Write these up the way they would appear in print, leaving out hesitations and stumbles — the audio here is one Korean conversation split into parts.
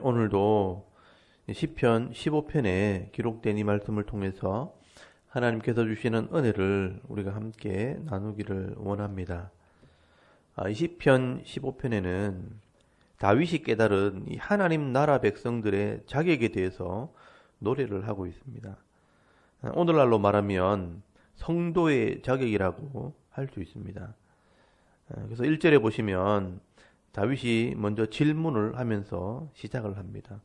오늘도 시편 15편에 기록된 이 말씀을 통해서 하나님께서 주시는 은혜를 우리가 함께 나누기를 원합니다. 이 시편 15편에는 다윗이 깨달은 이 하나님 나라 백성들의 자격에 대해서 노래를 하고 있습니다. 오늘날로 말하면 성도의 자격이라고 할 수 있습니다. 그래서 1절에 보시면 다윗이 먼저 질문을 하면서 시작을 합니다.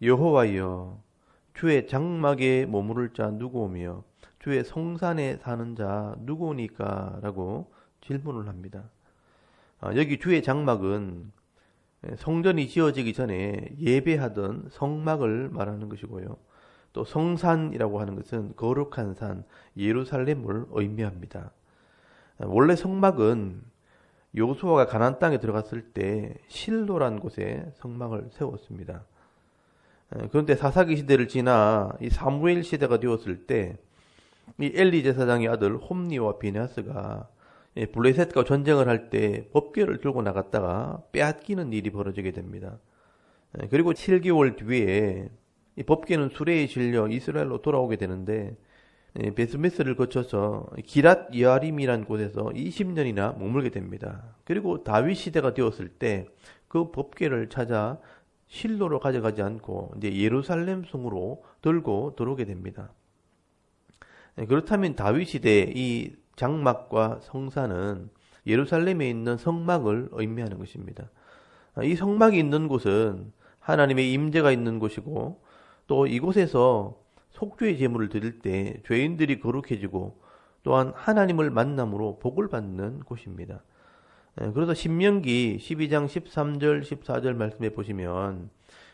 여호와여, 주의 장막에 머무를 자 누구오며 주의 성산에 사는 자 누구오니까? 라고 질문을 합니다. 여기 주의 장막은 성전이 지어지기 전에 예배하던 성막을 말하는 것이고요. 또 성산이라고 하는 것은 거룩한 산, 예루살렘을 의미합니다. 원래 성막은 여호수아가 가나안 땅에 들어갔을 때 실로란 곳에 성막을 세웠습니다. 그런데 사사기 시대를 지나 이 사무엘 시대가 되었을 때 이 엘리 제사장의 아들 홈니와 비느하스가 블레셋과 전쟁을 할 때 법궤를 들고 나갔다가 빼앗기는 일이 벌어지게 됩니다. 그리고 7개월 뒤에 이 법궤는 수레에 실려 이스라엘로 돌아오게 되는데 베스메스를 거쳐서 기랏 여아림이라는 곳에서 20년이나 머물게 됩니다. 그리고 다윗 시대가 되었을 때 그 법궤를 찾아 실로로 가져가지 않고 이제 예루살렘 성으로 들고 들어오게 됩니다. 그렇다면 다윗 시대 이 장막과 성산은 예루살렘에 있는 성막을 의미하는 것입니다. 이 성막이 있는 곳은 하나님의 임재가 있는 곳이고 또 이곳에서 속죄의 제물을 드릴 때 죄인들이 거룩해지고 또한 하나님을 만남으로 복을 받는 곳입니다. 그래서 신명기 12장 13절 14절 말씀에 보시면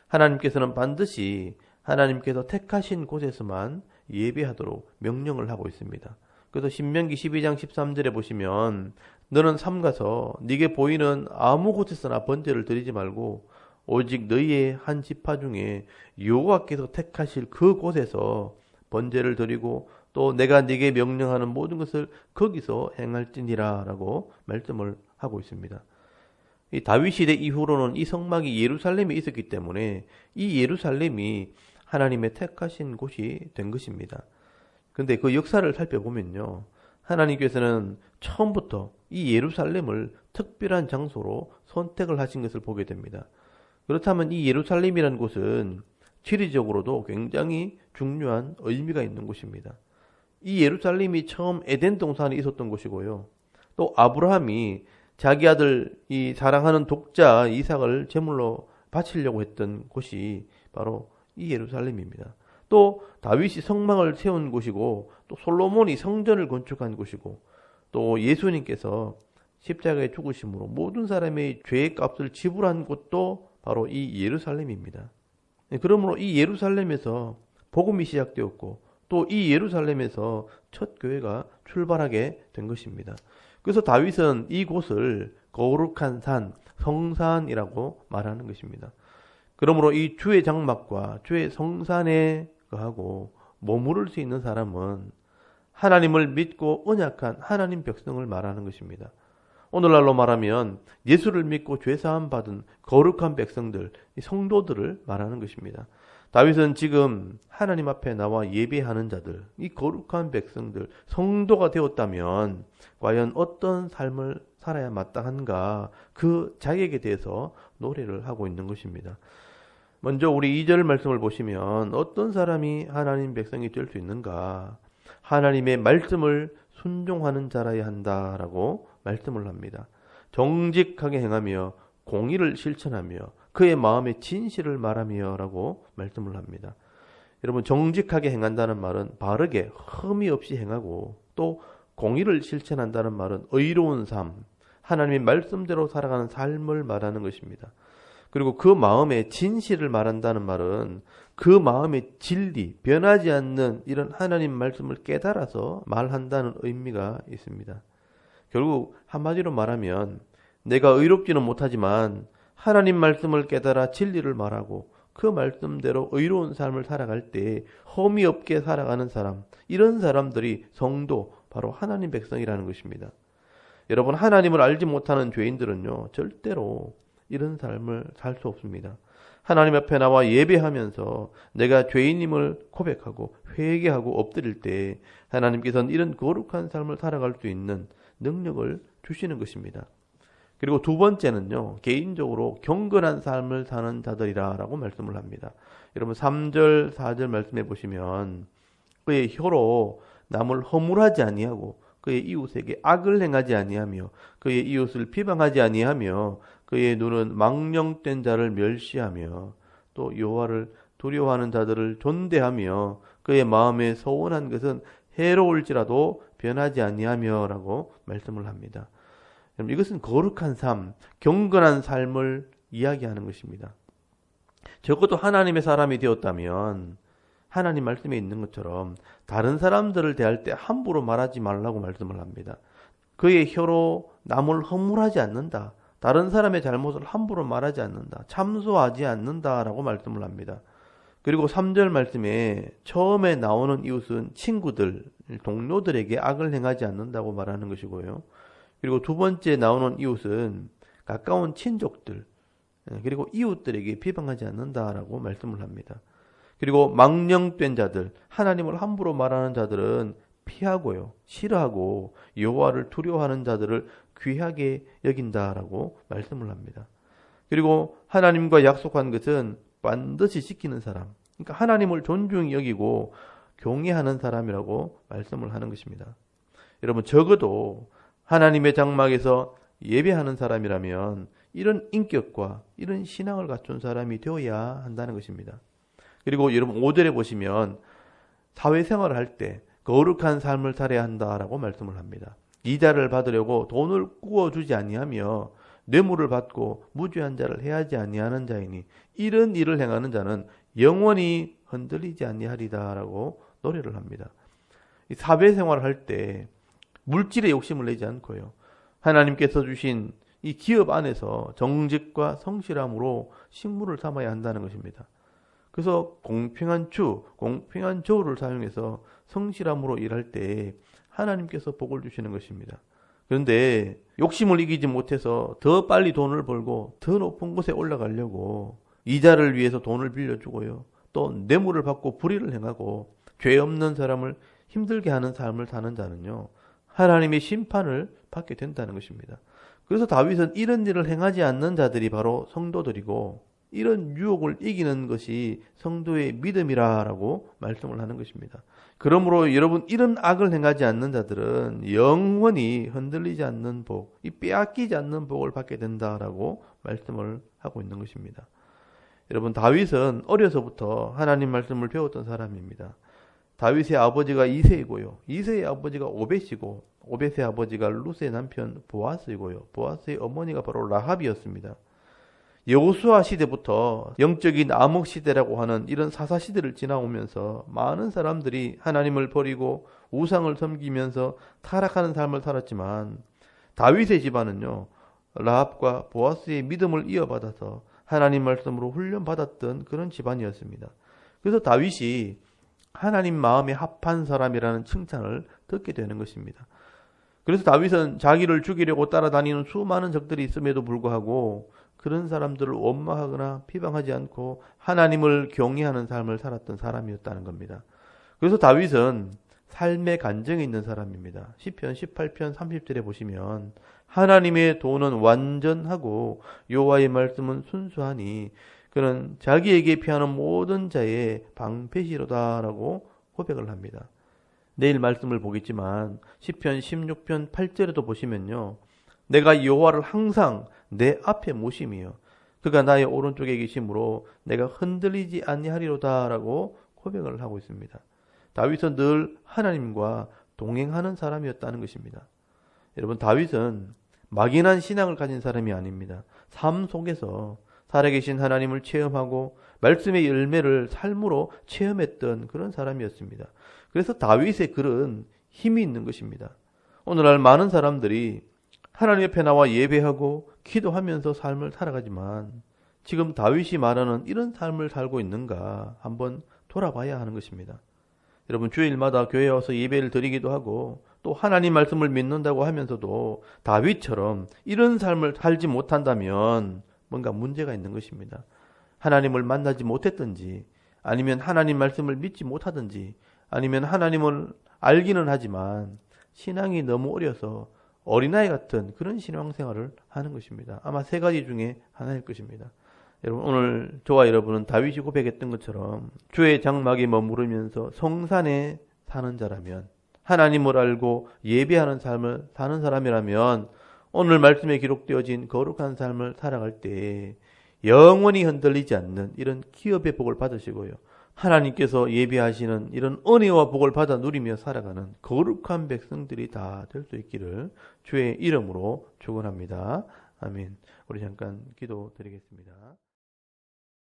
하나님께서는 반드시 하나님께서 택하신 곳에서만 예배하도록 명령을 하고 있습니다. 그래서 신명기 12장 13절에 보시면 너는 삼가서 네게 보이는 아무 곳에서나 번제를 드리지 말고 오직 너희의 한 지파 중에 여호와께서 택하실 그 곳에서 번제를 드리고 또 내가 네게 명령하는 모든 것을 거기서 행할지니라 라고 말씀을 하고 있습니다. 이 다윗 시대 이후로는 이 성막이 예루살렘에 있었기 때문에 이 예루살렘이 하나님의 택하신 곳이 된 것입니다. 그런데 그 역사를 살펴보면요, 하나님께서는 처음부터 이 예루살렘을 특별한 장소로 선택을 하신 것을 보게 됩니다. 그렇다면 이 예루살렘이라는 곳은 지리적으로도 굉장히 중요한 의미가 있는 곳입니다. 이 예루살렘이 처음 에덴 동산에 있었던 곳이고요. 또 아브라함이 자기 아들 이 사랑하는 독자 이삭을 제물로 바치려고 했던 곳이 바로 이 예루살렘입니다. 또 다윗이 성막을 세운 곳이고 또 솔로몬이 성전을 건축한 곳이고 또 예수님께서 십자가에 죽으심으로 모든 사람의 죄의 값을 지불한 곳도 바로 이 예루살렘입니다. 그러므로 이 예루살렘에서 복음이 시작되었고 또 이 예루살렘에서 첫 교회가 출발하게 된 것입니다. 그래서 다윗은 이곳을 거룩한 산, 성산이라고 말하는 것입니다. 그러므로 이 주의 장막과 주의 성산에 거하고 머무를 수 있는 사람은 하나님을 믿고 언약한 하나님 백성을 말하는 것입니다. 오늘날로 말하면 예수를 믿고 죄사함 받은 거룩한 백성들, 성도들을 말하는 것입니다. 다윗은 지금 하나님 앞에 나와 예배하는 자들, 이 거룩한 백성들, 성도가 되었다면 과연 어떤 삶을 살아야 마땅한가, 그 자격에 대해서 노래를 하고 있는 것입니다. 먼저 우리 2절 말씀을 보시면 어떤 사람이 하나님 백성이 될 수 있는가? 하나님의 말씀을 순종하는 자라야 한다라고 말씀을 합니다. 정직하게 행하며 공의를 실천하며 그의 마음에 진실을 말하며 라고 말씀을 합니다. 여러분, 정직하게 행한다는 말은 바르게 흠이 없이 행하고 또 공의를 실천한다는 말은 의로운 삶, 하나님의 말씀대로 살아가는 삶을 말하는 것입니다. 그리고 그 마음에 진실을 말한다는 말은 그 마음의 진리, 변하지 않는 이런 하나님 말씀을 깨달아서 말한다는 의미가 있습니다. 결국 한마디로 말하면 내가 의롭지는 못하지만 하나님 말씀을 깨달아 진리를 말하고 그 말씀대로 의로운 삶을 살아갈 때 흠이 없게 살아가는 사람, 이런 사람들이 성도, 바로 하나님 백성이라는 것입니다. 여러분, 하나님을 알지 못하는 죄인들은요, 절대로 이런 삶을 살 수 없습니다. 하나님 앞에 나와 예배하면서 내가 죄인임을 고백하고 회개하고 엎드릴 때 하나님께서는 이런 거룩한 삶을 살아갈 수 있는 능력을 주시는 것입니다. 그리고 두 번째는요, 개인적으로 경건한 삶을 사는 자들이라고 말씀을 합니다. 여러분 3절 4절 말씀해 보시면 그의 혀로 남을 허물하지 아니하고 그의 이웃에게 악을 행하지 아니하며 그의 이웃을 비방하지 아니하며 그의 눈은 망령된 자를 멸시하며 또 여호와를 두려워하는 자들을 존대하며 그의 마음에 서원한 것은 해로울지라도 변하지 아니하며라고 말씀을 합니다. 이것은 거룩한 삶, 경건한 삶을 이야기하는 것입니다. 적어도 하나님의 사람이 되었다면 하나님 말씀에 있는 것처럼 다른 사람들을 대할 때 함부로 말하지 말라고 말씀을 합니다. 그의 혀로 남을 허물하지 않는다. 다른 사람의 잘못을 함부로 말하지 않는다. 참소하지 않는다라고 말씀을 합니다. 그리고 3절 말씀에 처음에 나오는 이웃은 친구들, 동료들에게 악을 행하지 않는다고 말하는 것이고요. 그리고 두 번째 나오는 이웃은 가까운 친족들, 그리고 이웃들에게 비방하지 않는다라고 말씀을 합니다. 그리고 망령된 자들, 하나님을 함부로 말하는 자들은 피하고요, 싫어하고 여호와를 두려워하는 자들을 귀하게 여긴다라고 말씀을 합니다. 그리고 하나님과 약속한 것은 반드시 지키는 사람, 그러니까 하나님을 존중히 여기고 경외하는 사람이라고 말씀을 하는 것입니다. 여러분 적어도 하나님의 장막에서 예배하는 사람이라면 이런 인격과 이런 신앙을 갖춘 사람이 되어야 한다는 것입니다. 그리고 여러분 5절에 보시면 사회생활을 할 때 거룩한 삶을 살아야 한다라고 말씀을 합니다. 이자를 받으려고 돈을 구워주지 아니하며 뇌물을 받고 무죄한 자를 해하지 아니하는 자이니 이런 일을 행하는 자는 영원히 흔들리지 아니하리다라고 노래를 합니다. 사회생활을 할 때 물질에 욕심을 내지 않고요, 하나님께서 주신 이 기업 안에서 정직과 성실함으로 식물을 삼아야 한다는 것입니다. 그래서 공평한 조를 사용해서 성실함으로 일할 때 하나님께서 복을 주시는 것입니다. 그런데 욕심을 이기지 못해서 더 빨리 돈을 벌고 더 높은 곳에 올라가려고 이자를 위해서 돈을 빌려주고요, 또 뇌물을 받고 불의를 행하고 죄 없는 사람을 힘들게 하는 삶을 사는 자는요, 하나님의 심판을 받게 된다는 것입니다. 그래서 다윗은 이런 일을 행하지 않는 자들이 바로 성도들이고 이런 유혹을 이기는 것이 성도의 믿음이라고 말씀을 하는 것입니다. 그러므로 여러분 이런 악을 행하지 않는 자들은 영원히 흔들리지 않는 복, 이 빼앗기지 않는 복을 받게 된다라고 말씀을 하고 있는 것입니다. 여러분 다윗은 어려서부터 하나님 말씀을 배웠던 사람입니다. 다윗의 아버지가 이새이고요, 이새의 아버지가 오벳이고 오벳의 아버지가 룻의 남편 보아스이고요, 보아스의 어머니가 바로 라합이었습니다. 여호수아 시대부터 영적인 암흑 시대라고 하는 이런 사사 시대를 지나오면서 많은 사람들이 하나님을 버리고 우상을 섬기면서 타락하는 삶을 살았지만 다윗의 집안은요, 라합과 보아스의 믿음을 이어받아서 하나님 말씀으로 훈련받았던 그런 집안이었습니다. 그래서 다윗이 하나님 마음에 합한 사람이라는 칭찬을 듣게 되는 것입니다. 그래서 다윗은 자기를 죽이려고 따라다니는 수많은 적들이 있음에도 불구하고 그런 사람들을 원망하거나 비방하지 않고 하나님을 경외하는 삶을 살았던 사람이었다는 겁니다. 그래서 다윗은 삶의 간증이 있는 사람입니다. 시편 18편 30절에 보시면 하나님의 도는 완전하고 여호와의 말씀은 순수하니 그는 자기에게 피하는 모든 자의 방패시로다라고 고백을 합니다. 내일 말씀을 보겠지만 시편 16편 8절에도 보시면요, 내가 여호와를 항상 내 앞에 모심이요 그가 나의 오른쪽에 계심으로 내가 흔들리지 아니하리로다라고 고백을 하고 있습니다. 다윗은 늘 하나님과 동행하는 사람이었다는 것입니다. 여러분 다윗은 막연한 신앙을 가진 사람이 아닙니다. 삶 속에서 살아계신 하나님을 체험하고 말씀의 열매를 삶으로 체험했던 그런 사람이었습니다. 그래서 다윗의 글은 힘이 있는 것입니다. 오늘날 많은 사람들이 하나님 앞에 나와 예배하고 기도하면서 삶을 살아가지만 지금 다윗이 말하는 이런 삶을 살고 있는가 한번 돌아봐야 하는 것입니다. 여러분 주일마다 교회에 와서 예배를 드리기도 하고 또 하나님 말씀을 믿는다고 하면서도 다윗처럼 이런 삶을 살지 못한다면 뭔가 문제가 있는 것입니다. 하나님을 만나지 못했든지, 아니면 하나님 말씀을 믿지 못하든지, 아니면 하나님을 알기는 하지만 신앙이 너무 어려서 어린아이 같은 그런 신앙생활을 하는 것입니다. 아마 세 가지 중에 하나일 것입니다. 여러분, 오늘 저와 여러분은 다윗이 고백했던 것처럼 주의 장막에 머무르면서 성산에 사는 자라면, 하나님을 알고 예배하는 삶을 사는 사람이라면 오늘 말씀에 기록되어진 거룩한 삶을 살아갈 때 영원히 흔들리지 않는 이런 기업의 복을 받으시고요, 하나님께서 예비하시는 이런 은혜와 복을 받아 누리며 살아가는 거룩한 백성들이 다 될 수 있기를 주의 이름으로 축원합니다. 아멘. 우리 잠깐 기도 드리겠습니다.